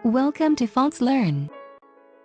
Welcome to FoxLearn.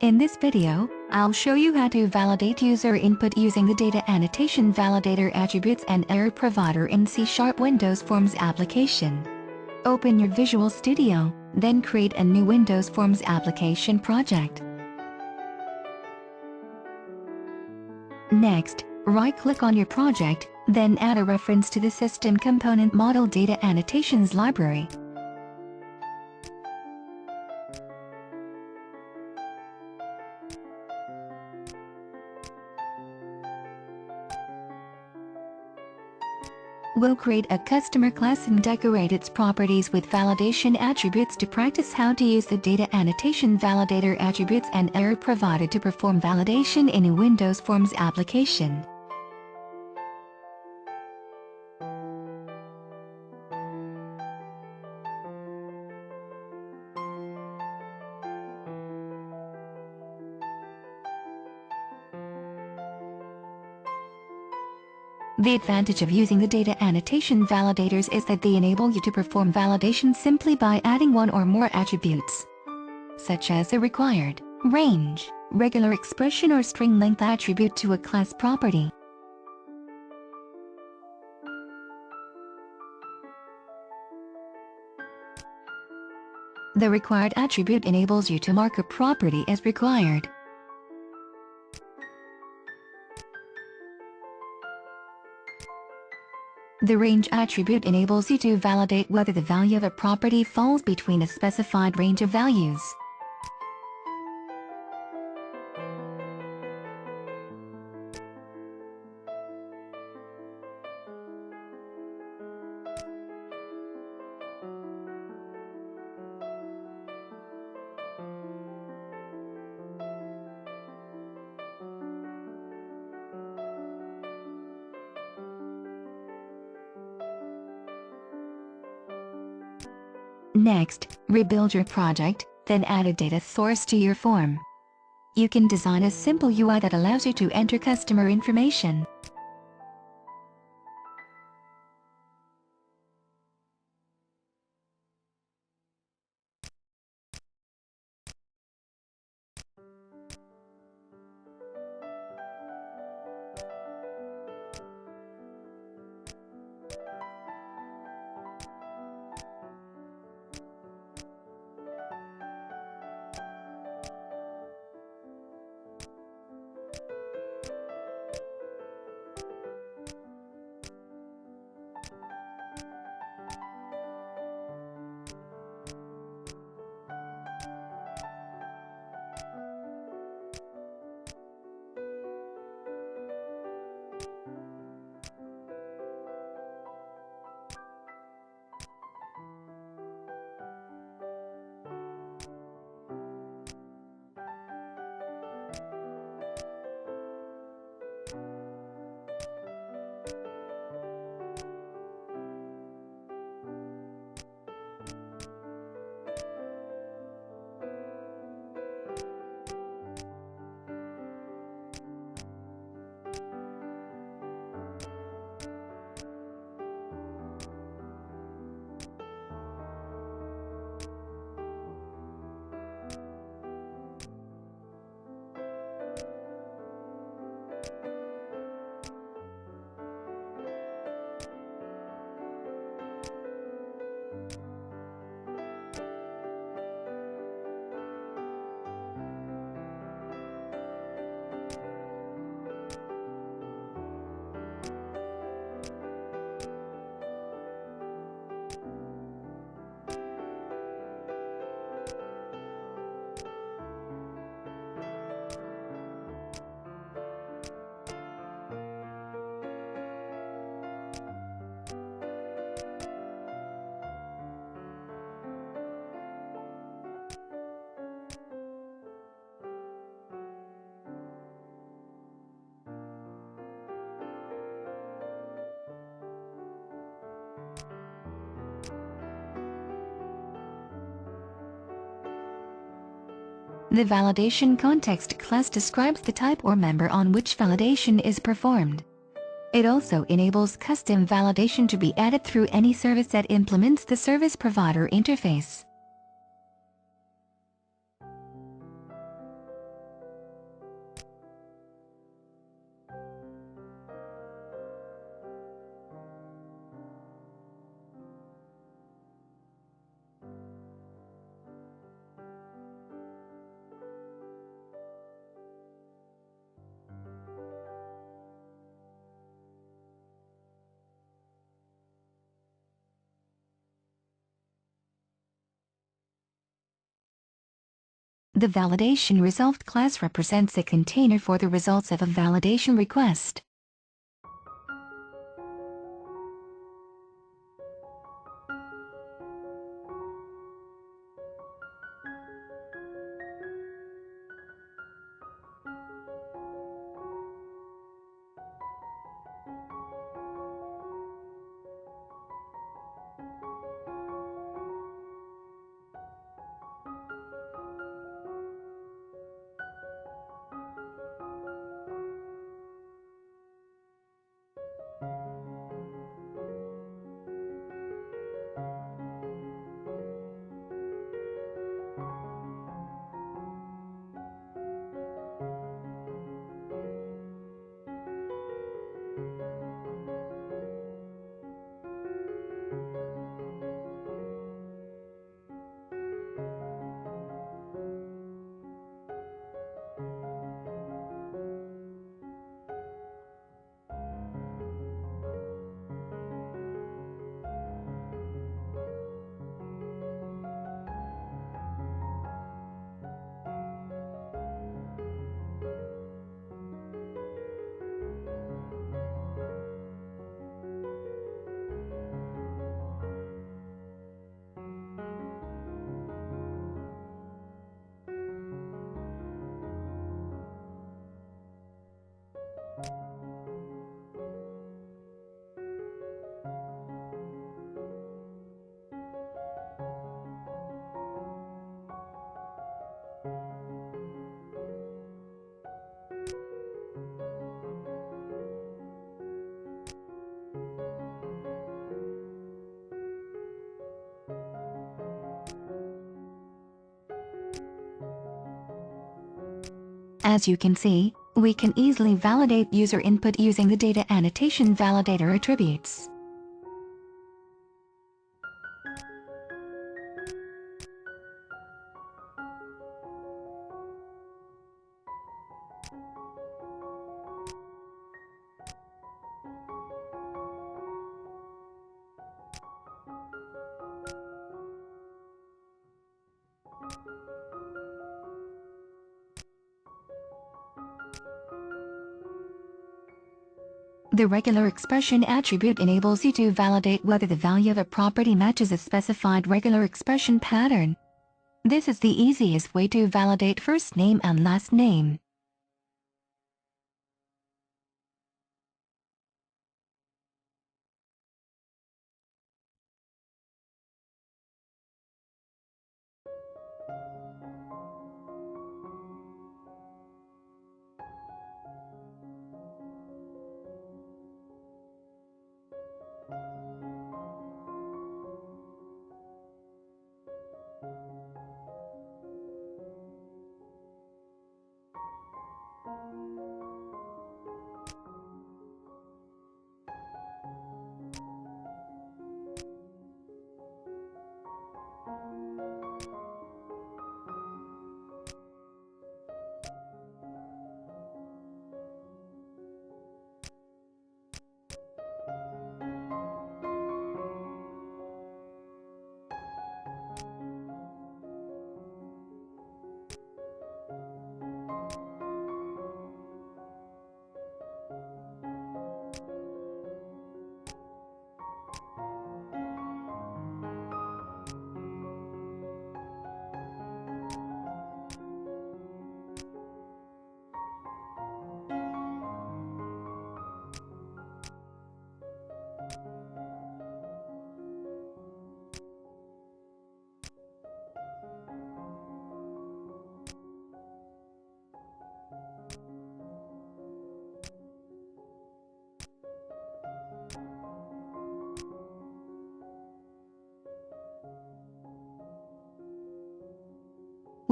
In this video, I'll show you how to validate user input using the Data Annotation Validator attributes and ErrorProvider in C# Windows Forms application. Open your Visual Studio, then create a new Windows Forms application project. Next, right-click on your project, then add a reference to the System Component Model Data Annotations library. We'll create a customer class and decorate its properties with validation attributes to practice how to use the Data Annotation Validator attributes and ErrorProvider to perform validation in a Windows Forms application. The advantage of using the data annotation validators is that they enable you to perform validation simply by adding one or more attributes, such as the required, range, regular expression or string length attribute to a class property. The required attribute enables you to mark a property as required. The range attribute enables you to validate whether the value of a property falls between a specified range of values. Next, rebuild your project, then add a data source to your form. You can design a simple UI that allows you to enter customer information. The validation context class describes the type or member on which validation is performed. It also enables custom validation to be added through any service that implements the service provider interface. The validation result class represents a container for the results of a validation request. As you can see, we can easily validate user input using the data annotation validator attributes. The regular expression attribute enables you to validate whether the value of a property matches a specified regular expression pattern. This is the easiest way to validate first name and last name.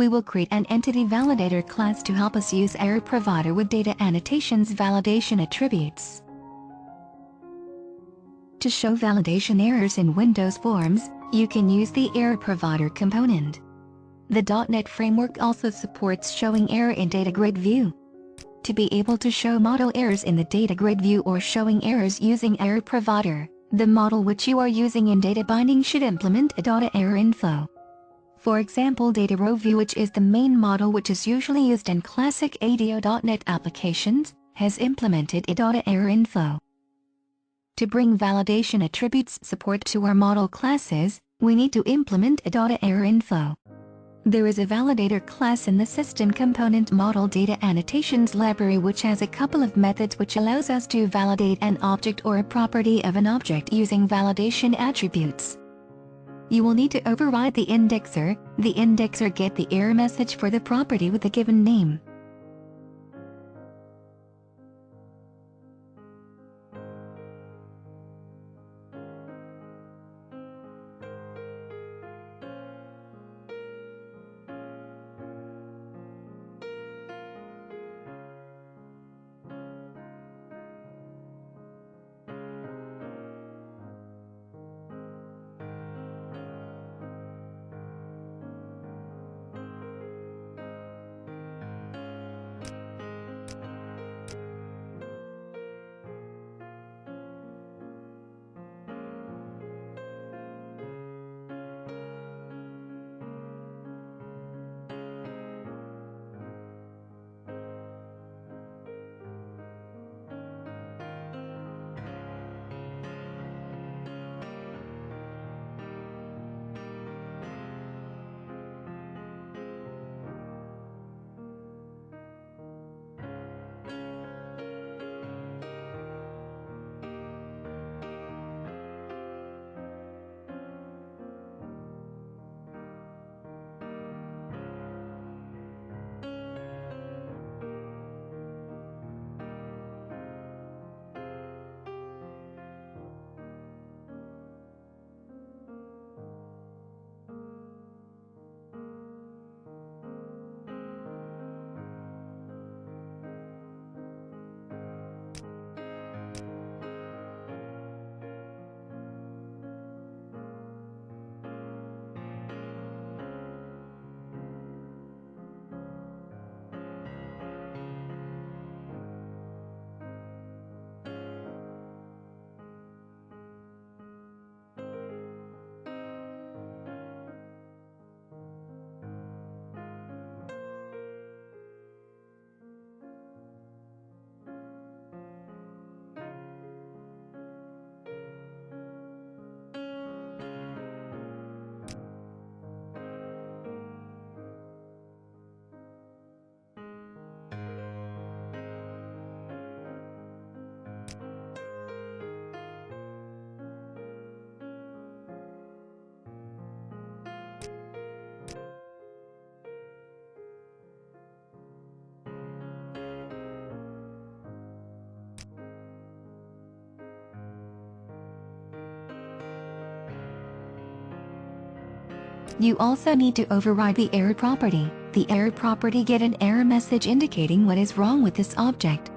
We will create an entity validator class to help us use ErrorProvider with data annotations validation attributes. To show validation errors in Windows Forms, you can use the ErrorProvider component. The .NET framework also supports showing error in data grid view. To be able to show model errors in the data grid view or showing errors using ErrorProvider, the model which you are using in data binding should implement a data error info. For example, data row view, which is the main model which is usually used in classic ADO.NET applications, has implemented a data error info. To bring validation attributes support to our model classes, we need to implement a data error info. There is a validator class in the system component model data annotations library which has a couple of methods which allows us to validate an object or a property of an object using validation attributes. You will need to override the indexer. The indexer gets the error message for the property with the given name. You also need to override the error property. The error property gets an error message indicating what is wrong with this object.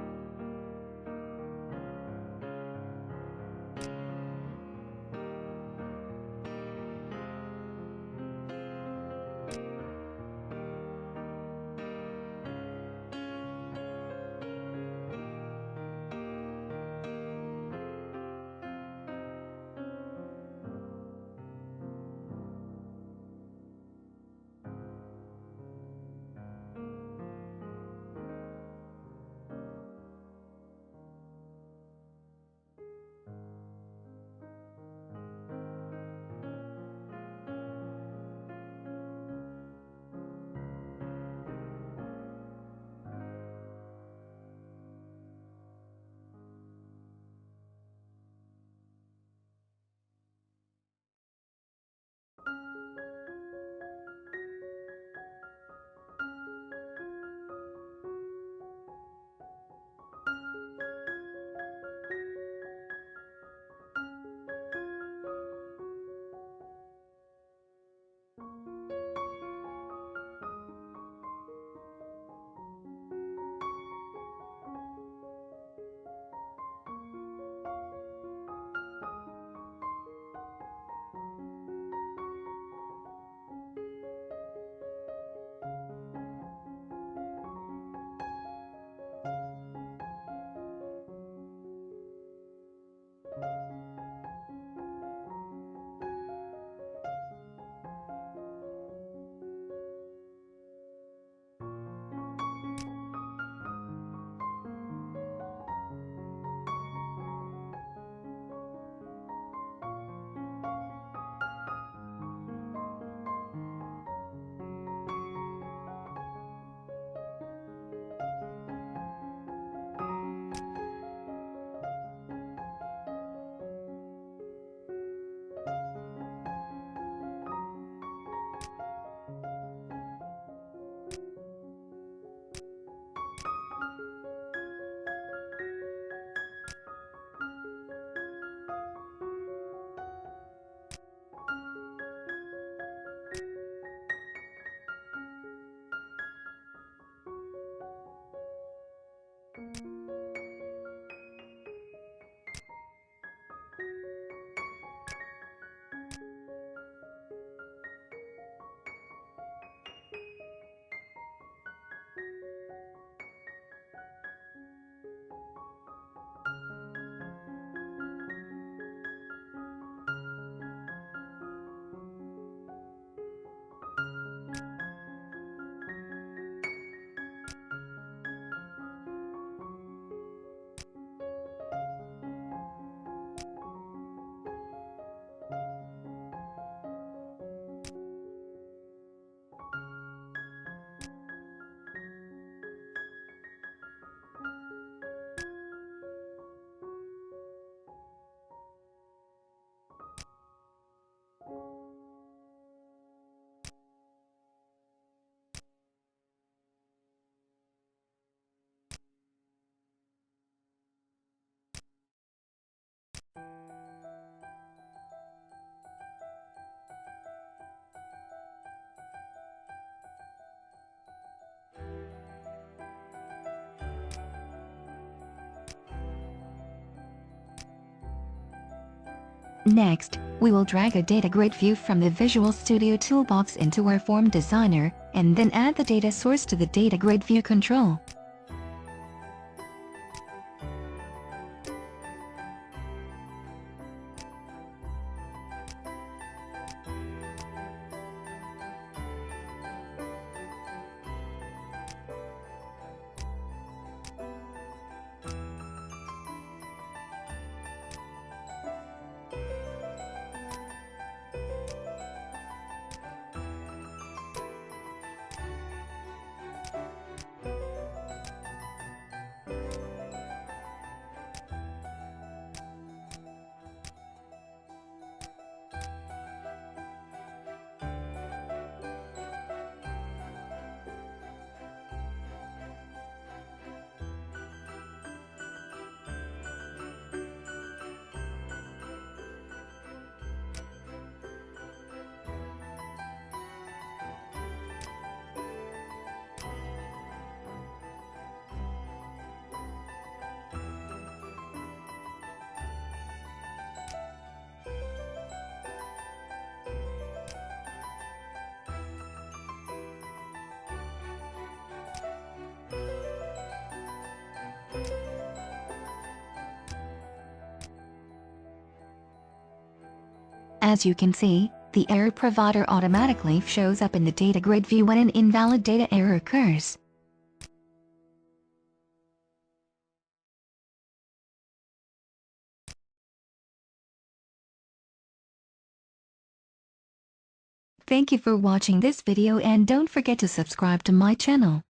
Next, we will drag a data grid view from the Visual Studio toolbox into our form designer, and then add the data source to the data grid view control. As you can see, the error provider automatically shows up in the data grid view when an invalid data error occurs. Thank you for watching this video and don't forget to subscribe to my channel.